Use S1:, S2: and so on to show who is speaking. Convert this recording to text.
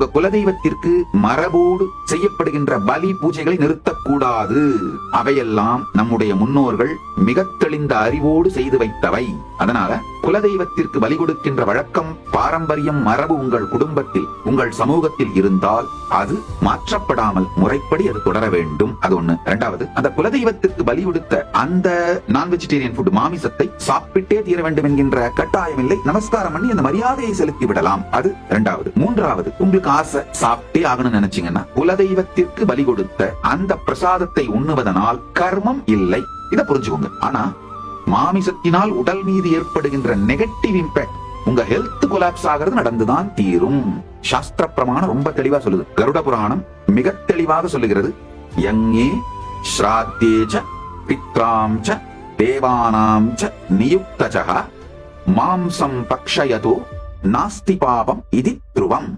S1: உங்க குலதெய்வத்திற்கு மரபோடு செய்யப்படுகின்ற பலி பூஜைகளை நிறுத்தக்கூடாது. அவையெல்லாம் நம்முடைய முன்னோர்கள் மிக தெளிந்த அறிவோடு செய்து வைத்தவை. அதனால குலதெய்வத்திற்கு பலி கொடுக்கின்ற வழக்கம், பாரம்பரியம், மரபு உங்கள் குடும்பத்தில், உங்கள் சமூகத்தில் இருந்தால் அது மாற்றப்படாமல் முறைப்படி அது தொடர வேண்டும். அது ஒண்ணு. இரண்டாவது, அந்த குலதெய்வத்திற்கு பலி கொடுத்த அந்த நான் வெஜிடேரியன் ஃபுட், மாமிசத்தை சாப்பிட்டே தீர வேண்டும் என்கின்ற கட்டாயம் இல்லை. நமஸ்காரம் பண்ணி அந்த மரியாதையை செலுத்தி விடலாம். அது இரண்டாவது. மூன்றாவது, உங்களுக்கு ஆசை சாப்பிட்டே ஆகணும்னு நினைச்சீங்கன்னா குலதெய்வத்திற்கு பலி கொடுத்த அந்த பிரசாதத்தை உண்ணுவதனால் கர்மம் இல்லை. இதை புரிஞ்சுக்கோங்க. ஆனா மாமிசத்தினால் உடல் மீது ஏற்படுகின்ற நெகட்டிவ் இம்பாக்ட், உங்க ஹெல்த் கொலாப்ஸ் ஆகிறது நடந்துதான் தீரும். சாஸ்திர பிரமாணம் ரொம்ப தெளிவா சொல்லுது. கருட புராணம் மிக தெளிவாக சொல்லுகிறது. யங்கே ஸ்ராத்தேச்ச பித்ராம் ச தேவானாம் ச நியுக்தசஹ மாம்சம் பக்ஷயதோ நாஸ்தி பாபம் இதி த்ருவம்.